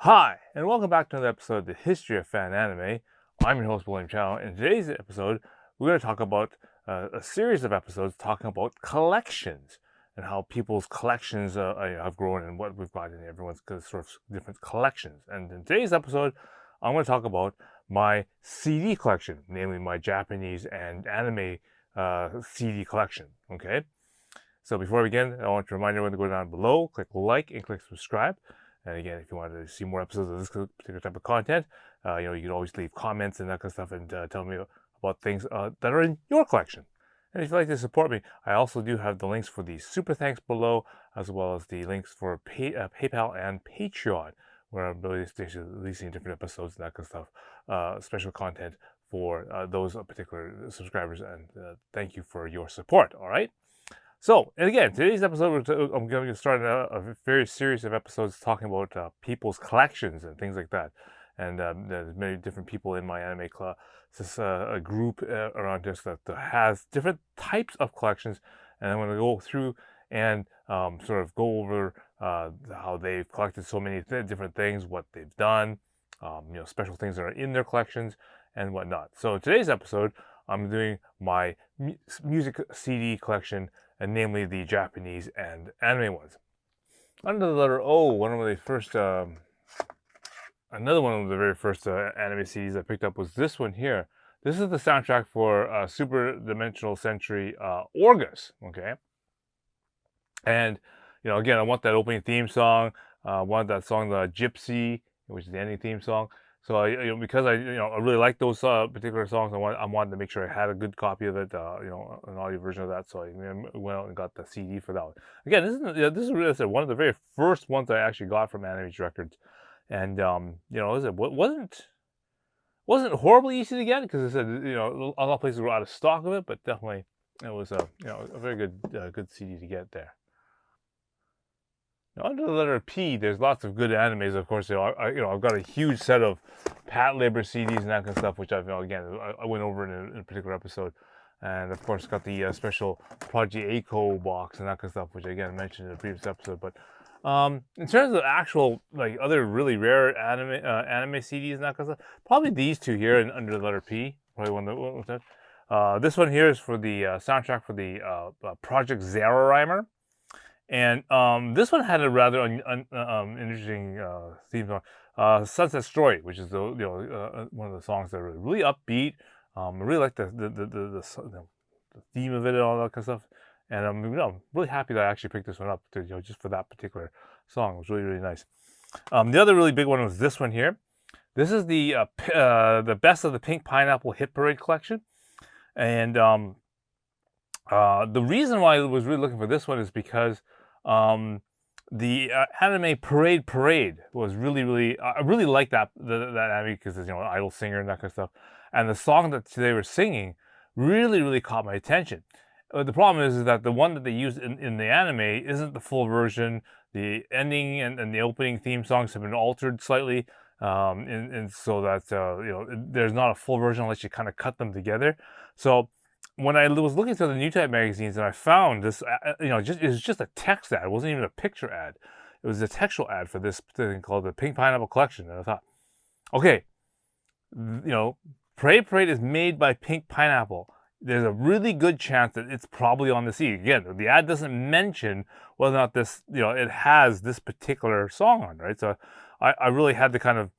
Hi, and welcome back to another episode of the History of Fan Anime. I'm your host, William Chow. In today's episode, we're going to talk about a series of episodes talking about collections and how people's collections have grown and what we've got in everyone's sort of different collections. And in today's episode, I'm going to talk about my CD collection, namely my Japanese and anime CD collection. Okay? So before we begin, I want to remind everyone to go down below, click like, and click subscribe. And again, if you want to see more episodes of this particular type of content, you can always leave comments and that kind of stuff and tell me about things that are in your collection. And if you'd like to support me, I also do have the links for the super thanks below, as well as the links for PayPal and Patreon, where I'm releasing different episodes and that kind of stuff, special content for those particular subscribers. And thank you for your support. All right. So, and again, today's episode, I'm going to start a very series of episodes talking about people's collections and things like that. And there's many different people in my anime club. This a group around this that has different types of collections. And I'm going to go through and sort of go over how they've collected so many different things, what they've done, special things that are in their collections and whatnot. So, in today's episode, I'm doing my music CD collection, and namely the Japanese and anime ones. Under the letter O, another one of the very first anime CDs I picked up was this one here. This is the soundtrack for Super Dimensional Century Orgus, okay? And, again, I want that opening theme song. I want that song, the Gypsy, which is the ending theme song. So because I really like those particular songs, I wanted to make sure I had a good copy of it, an audio version of that. So I went out and got the CD for that one. Again, this is really one of the very first ones I actually got from Animage Records, and it wasn't horribly easy to get because I said a lot of places were out of stock of it, but definitely it was a very good CD to get there. Now, under the letter P, there's lots of good animes. Of course, I've got a huge set of Pat Labor CDs and that kind of stuff, which I went over in a particular episode, and of course got the special Project Echo box and that kind of stuff, which I again mentioned in the previous episode. But in terms of actual other really rare anime CDs and that kind of stuff, probably these two here and under the letter P, probably one that. This one here is for the soundtrack for the Project Zero. And this one had a rather interesting theme song, "Sunset Story," which is one of the songs that are really upbeat. I really like the theme of it and all that kind of stuff. And I'm really happy that I actually picked this one up just for that particular song. It was really nice. The other really big one was this one here. This is the Best of the Pink Pineapple Hit Parade collection, and the reason why I was really looking for this one is because the anime Parade was really I really like that anime because it's idol singer and that kind of stuff, and the song that they were singing really caught my attention. The problem is that the one that they used in the anime isn't the full version. The ending and the opening theme songs have been altered slightly, and so that there's not a full version unless you kind of cut them together. So when I was looking through the New Type magazines and I found this, it was just a text ad. It wasn't even a picture ad. It was a textual ad for this thing called the Pink Pineapple Collection. And I thought, okay, Parade is made by Pink Pineapple. There's a really good chance that it's probably on the CD. Again, the ad doesn't mention whether or not this, it has this particular song on, right? So I really had to kind of,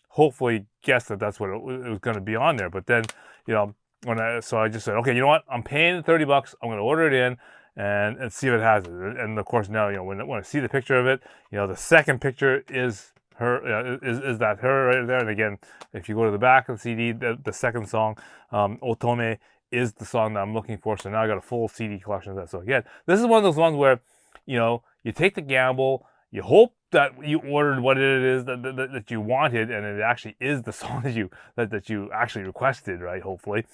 hopefully guess that that's what it was going to be on there. But then, so I just said, okay, you know what? I'm paying $30. I'm going to order it in and see if it has it. And of course, now when I see the picture of it, the second picture is her, is that her right there. And again, if you go to the back of the CD, the second song, Otome, is the song that I'm looking for. So now I got a full CD collection of that. So again, this is one of those ones where you take the gamble, you hope that you ordered what it is that you wanted, and it actually is the song that you actually requested, right? Hopefully,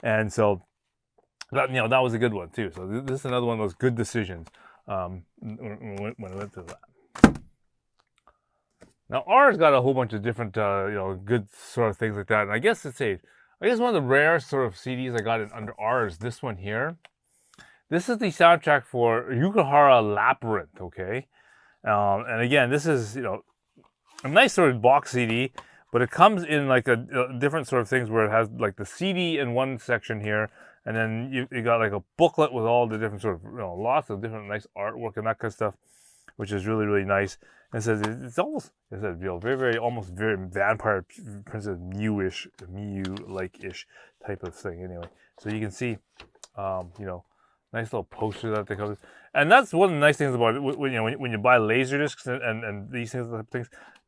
and so that was a good one too. So this is another one of those good decisions when I went through that. Now R's got a whole bunch of different good sort of things like that, and I guess one of the rare sort of CDs I got under R is this one here. This is the soundtrack for Yukihara Labyrinth, okay? And again, this is, a nice sort of box CD, but it comes in like a different sort of things where it has like the CD in one section here, and then you got like a booklet with all the different sort of lots of different nice artwork and that kind of stuff, which is really really nice. And it says it's almost very very almost very Vampire Princess Mew-ish, Mew-like-ish type of thing. Anyway, so you can see, nice little poster that they come. And that's one of the nice things about it. When you buy laser discs and these things,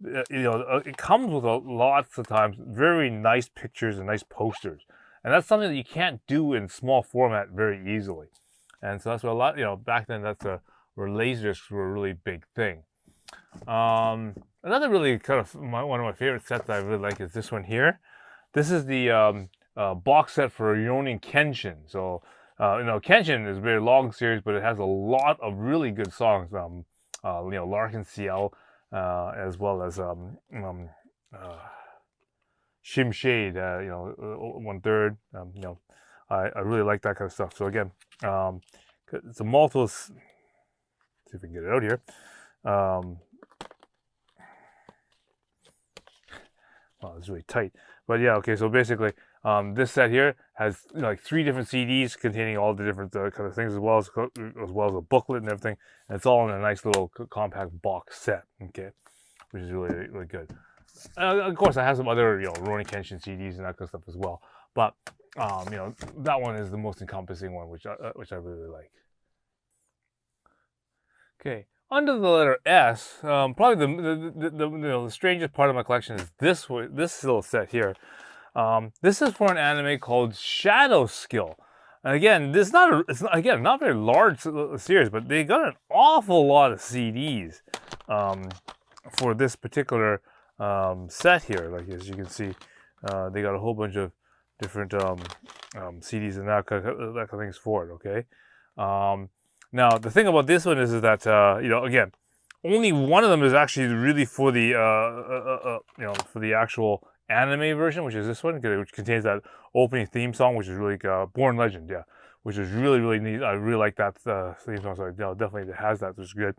it comes with lots of times very nice pictures and nice posters, and that's something that you can't do in small format very easily. And so that's what a lot, back then where laser discs were a really big thing. Another really kind of one of my favorite sets that I really like is this one here. This is the box set for Rurouni Kenshin. So Kenshin is a very long series, but it has a lot of really good songs. Larkin Ciel, as well as Shim Shade. 1/3. I really like that kind of stuff. So again, it's a multiple. See if we can get it out here. Well, it's really tight, but yeah, okay. So basically, this set here has like 3 different CDs containing all the different kind of things, as well as a booklet and everything, and it's all in a nice little compact box set. Okay, which is really really good. Of course, I have some other Rurouni Kenshin CDs and that kind of stuff as well, but that one is the most encompassing one, which I really like. Okay. Under the letter S, probably the strangest part of my collection is this little set here. This is for an anime called Shadow Skill. And again, it's not a very large series, but they got an awful lot of CDs for this particular set here. Like as you can see, they got a whole bunch of different CDs and that kind of things for it. Okay. Now the thing about this one is that again, only one of them is actually really for the for the actual anime version, which is this one, which contains that opening theme song, which is really Born Legend, which is really really neat. I really like that theme song, so definitely it has that, which is good.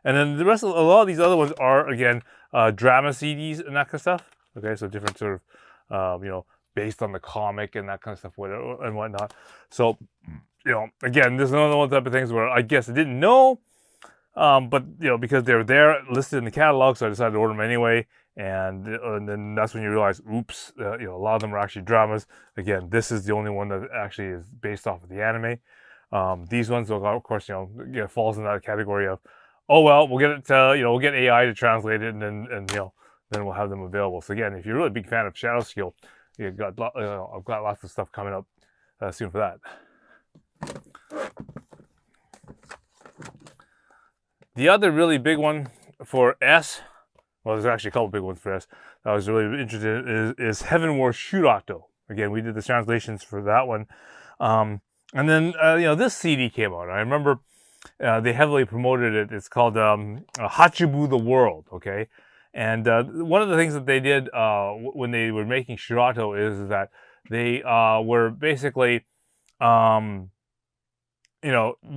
And then the rest of a lot of these other ones are again drama CDs and that kind of stuff. Okay, so different sort of based on the comic and that kind of stuff, and whatnot. So. Again, this is another one type of things where I guess I didn't know, but because they were there listed in the catalog, so I decided to order them anyway. And then that's when you realize, oops, a lot of them are actually dramas. Again, this is the only one that actually is based off of the anime. These ones, of course, falls in that category of, oh well, we'll get it, we'll get AI to translate it, and then we'll have them available. So again, if you're a really big fan of Shadow Skill, I've got lots of stuff coming up soon for that. The other really big one for S, well, there's actually a couple big ones for S that I was really interested in, is Heaven War Shurato. Again, we did the translations for that one. And then, this CD came out. I remember they heavily promoted it. It's called Hachibu the World, okay? And one of the things that they did when they were making Shurato is that they were basically...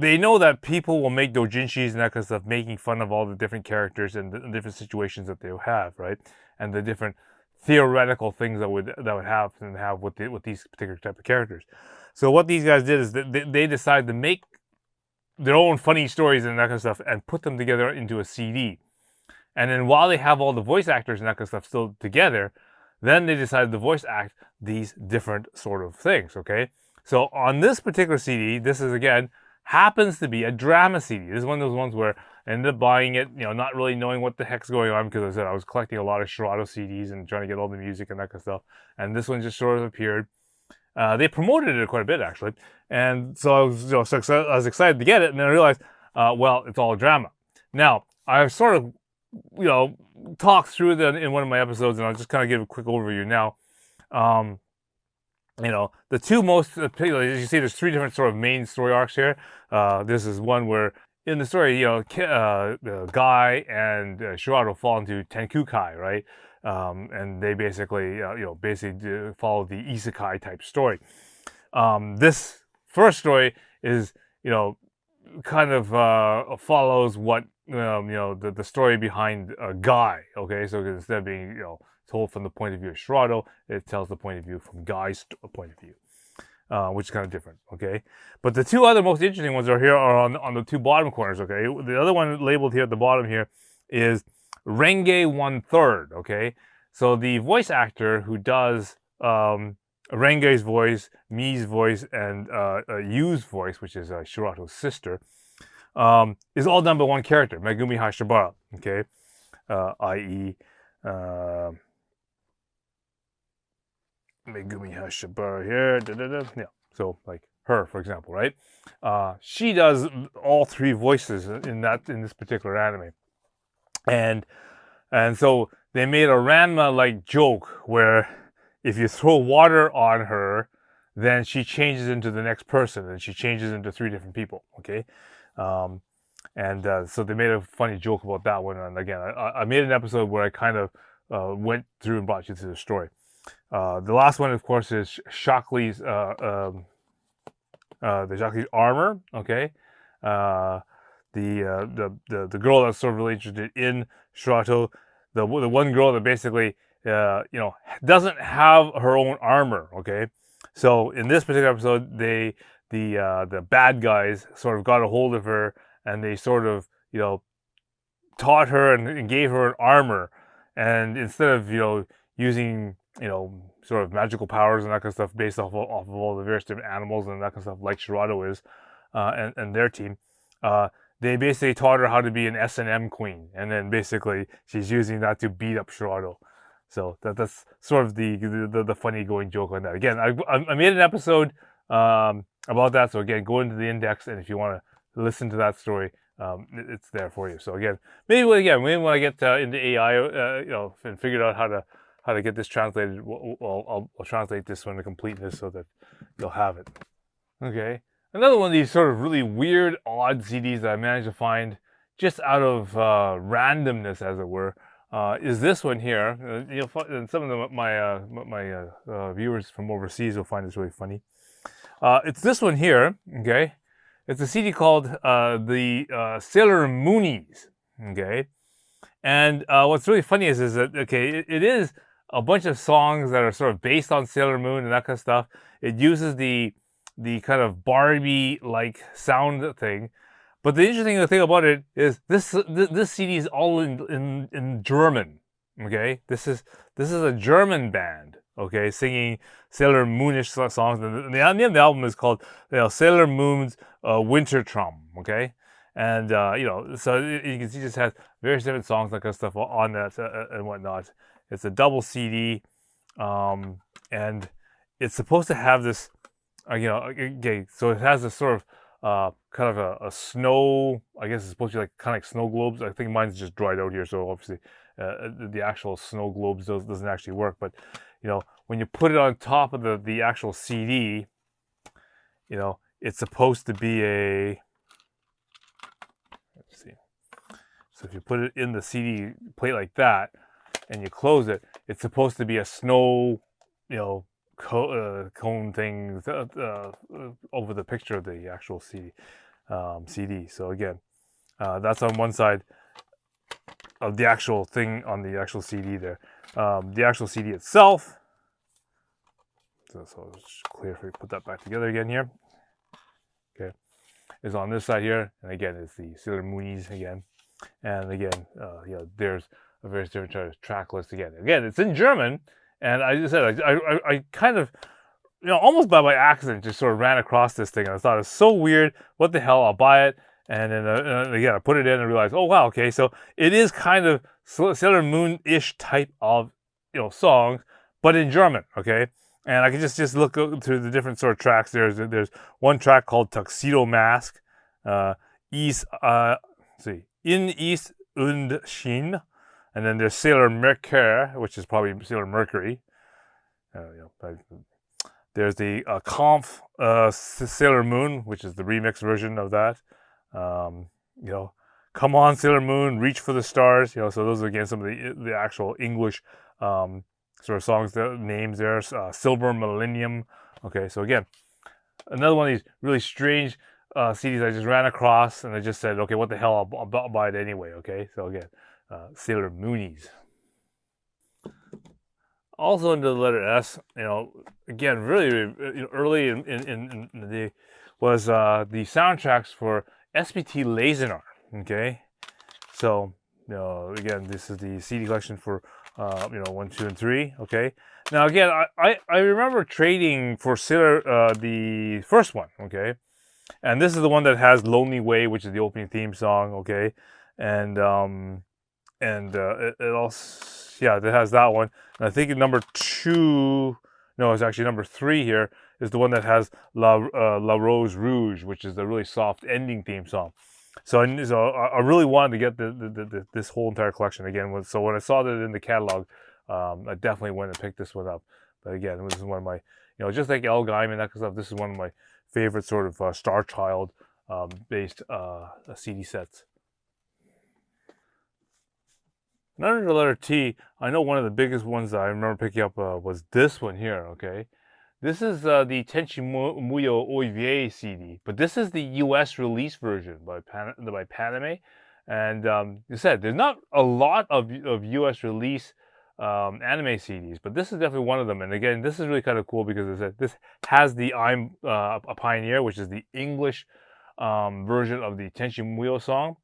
they know that people will make doujinshis and that kind of stuff, making fun of all the different characters and the different situations that they have, right? And the different theoretical things that would have with these particular type of characters. So what these guys did is they decided to make their own funny stories and that kind of stuff and put them together into a CD. And then while they have all the voice actors and that kind of stuff still together, then they decided to voice act these different sort of things, okay? So on this particular CD, this is again, happens to be a drama CD. This is one of those ones where I ended up buying it, not really knowing what the heck's going on, because I said I was collecting a lot of Shurato CDs and trying to get all the music and that kind of stuff. And this one just sort of appeared. They promoted it quite a bit actually. And so I was excited to get it, and then I realized, well, it's all drama. Now, I've sort of, talked through that in one of my episodes, and I'll just kind of give a quick overview now. The two most, as you see, there's 3 different sort of main story arcs here. This is one where in the story, the Guy and Shurato fall into Tenkukai, right? And they basically, basically follow the isekai type story. This first story is, kind of follows what the story behind Guy. Okay, so instead of being told from the point of view of Shirado, it tells the point of view from Guy's point of view, which is kind of different. Okay, but the two other most interesting ones are on the two bottom corners. Okay, the other one labeled here at the bottom here is Renge 1/3. Okay, so the voice actor who does Renge's voice, Mi's voice, and Yu's voice, which is Shirato's sister, is all done by one character, Megumi Hayashibara. Okay, i.e. Megumi Hayashibara here. Yeah, so like her, for example, right? She does all three voices in this particular anime, and so they made a Ranma-like joke where if you throw water on her, then she changes into the next person, and she changes into three different people. Okay, so they made a funny joke about that one. And again, I made an episode where I kind of went through and brought you through the story. The last one, of course, is Shockley's the Shockley's armor. Okay, the girl that's sort of really interested in Shirato, the one girl that basically doesn't have her own armor. Okay, so in this particular episode, the bad guys sort of got a hold of her, and they sort of taught her and gave her an armor, and instead of using sort of magical powers and that kind of stuff based off of all the various different animals and that kind of stuff like Shirato is, and their team, they basically taught her how to be an S&M queen, and then basically she's using that to beat up Shirato. So that's sort of the funny going joke on that. Again, I made an episode about that. So again, go into the index, and if you want to listen to that story, it's there for you. So again, maybe when I get into AI, and figured out how to get this translated, I'll translate this one to completeness so that you'll have it. Okay. Another one of these sort of really weird, odd CDs that I managed to find just out of randomness, as it were, is this one here. And some of my viewers from overseas will find this really funny. It's this one here. Okay, it's a CD called the Sailor Moonies. Okay, and what's really funny is that it is a bunch of songs that are sort of based on Sailor Moon and that kind of stuff. It uses the kind of Barbie-like sound thing. But the interesting thing about it is this CD is all in German. Okay, this is a German band. Okay, singing Sailor Moonish songs, and the name of the album is called Sailor Moon's Winter Traum. Okay, and so you can see it just has various different songs, that kind of stuff on that and whatnot. It's a double CD, and it's supposed to have this. Okay, so it has this sort of kind of a snow. I guess it's supposed to be kind of like snow globes. I think mine's just dried out here, so obviously the actual snow globes doesn't actually work. But when you put it on top of the actual CD, it's supposed to be a. Let's see. So if you put it in the CD plate like that, and you close it, it's supposed to be a snow, cone thing over the picture of the actual CD. So again, that's on one side of the actual thing on the actual CD there. The actual CD itself. So it's clear if we put that back together again here. Okay, is on this side here, and again it's the Sailor Moonies again, and again there's a very different track list again. Again, it's in German. And I just said, I kind of, almost by accident, just sort of ran across this thing. And I thought it's so weird. What the hell? I'll buy it. And then again, I put it in and realized, oh, wow, okay. So it is kind of Sailor Moon-ish type of, songs, but in German, okay? And I can just look through the different sort of tracks. There's one track called Tuxedo Mask. In East und Shin. And then there's Sailor Mercure, which is probably Sailor Mercury. There's the Kampf Sailor Moon, which is the remix version of that. Come on, Sailor Moon, reach for the stars. So those are again some of the actual English sort of songs, the names there. Silver Millennium. Okay, so again, another one of these really strange CDs I just ran across, and I just said, okay, what the hell, I'll buy it anyway. Okay, so again, Sailor Moonies. Also under the letter S, again, really early in the day, was the soundtracks for SPT Lasenar. Okay, so again, this is the CD collection for 1, 2, and 3. Okay, now again, I remember trading for Sailor the first one. Okay, and this is the one that has "Lonely Way," which is the opening theme song. Okay, and it also, yeah, it has that one. And I think number 2, no, it's actually number 3 here, is the one that has La Rose Rouge, which is the really soft ending theme song. So I really wanted to get this whole entire collection again. So when I saw that in the catalog, I definitely went and picked this one up. But again, this is one of my, just like El Gaim and that kind of stuff, this is one of my favorite sort of Star Child based CD sets. And under the letter T, I know one of the biggest ones that I remember picking up was this one here, okay? This is the Tenchi Muyo Oivier CD, but this is the US release version by Paname. And you said, there's not a lot of US release anime CDs, but this is definitely one of them. And again, this is really kind of cool because this has the I'm a Pioneer, which is the English version of the Tenchi Muyo song,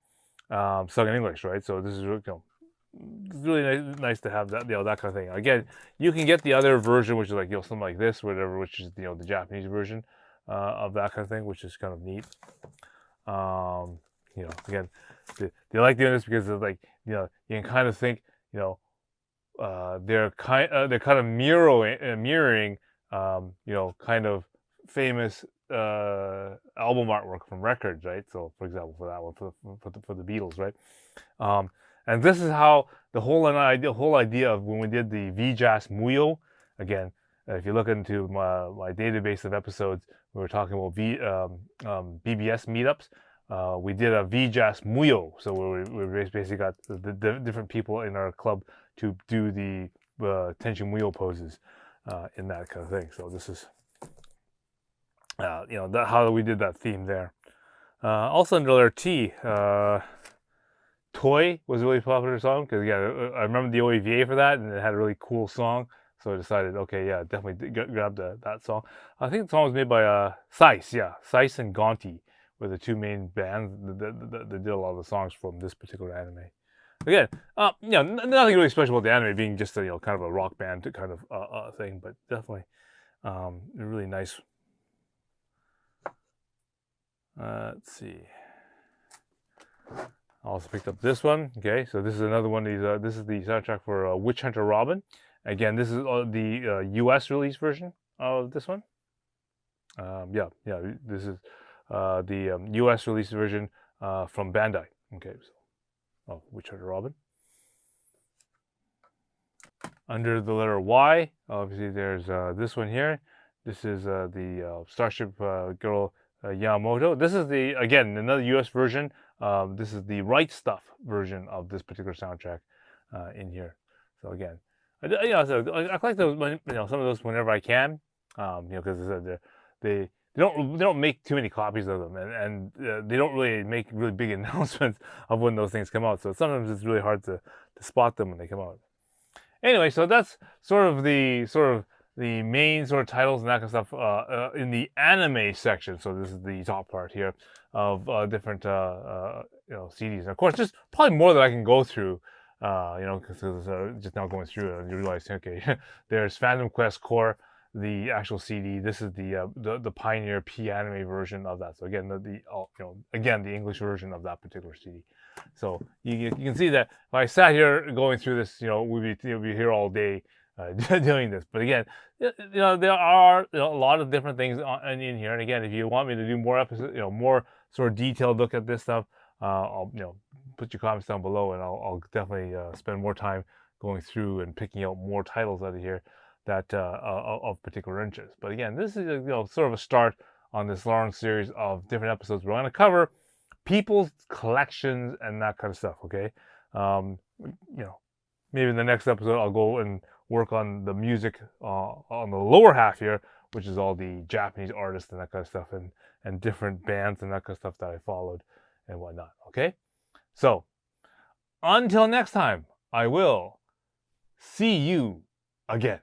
sung in English, right? So this is really cool. It's really nice to have that, that kind of thing. Again, you can get the other version, which is like something like this, whatever, which is the Japanese version of that kind of thing, which is kind of neat. Again, they like doing this because it's like you can kind of think they're kind of mirroring kind of famous album artwork from records, right? So for example, for that one, for the Beatles, right? And this is how the whole idea of when we did the VJazz Muyo, again, if you look into my database of episodes, we were talking about BBS meetups. We did a VJazz Muyo, so we basically got the different people in our club to do the Tenchi Muyo poses in that kind of thing. So this is, how we did that theme there. Also under letter T, Toy was a really popular song because I remember the OEVA for that, and it had a really cool song. So I decided, okay, yeah, definitely grab that song. I think the song was made by Sice, yeah, Sice and Gonti were the two main bands that did a lot of the songs from this particular anime. Again, nothing really special about the anime being just a kind of a rock band kind of thing, but definitely really nice. Let's see. I also picked up this one. Okay, so this is another one of these. This is the soundtrack for Witch Hunter Robin. Again, this is the U.S. release version of this one. This is the U.S. release version from Bandai. Okay, so Witch Hunter Robin. Under the letter Y, obviously there's this one here. This is the Starship Girl Yamamoto. This is again another U.S. version. This is the Right Stuff version of this particular soundtrack in here. So again, I collect those, some of those whenever I can, because they don't make too many copies of them, and they don't really make really big announcements of when those things come out. So sometimes it's really hard to spot them when they come out. Anyway, so that's sort of the main sort of titles and that kind of stuff in the anime section. So this is the top part here of different CDs. And of course, there's probably more that I can go through. Because just now going through it, and you realize, okay, there's Phantom Quest Core, the actual CD. This is the Pioneer P anime version of that. So again, the English version of that particular CD. So you can see that if I sat here going through this, we'd be here all day doing this. But again, there are a lot of different things in here. And again, if you want me to do more episodes, more sort of detailed look at this stuff, I'll put your comments down below, and I'll definitely spend more time going through and picking out more titles out of here that of particular interest. But again, this is sort of a start on this long series of different episodes. We're going to cover people's collections and that kind of stuff. Okay, maybe in the next episode I'll go and work on the music on the lower half here, which is all the Japanese artists and that kind of stuff, and different bands and that kind of stuff that I followed and whatnot. Okay? So, until next time, I will see you again.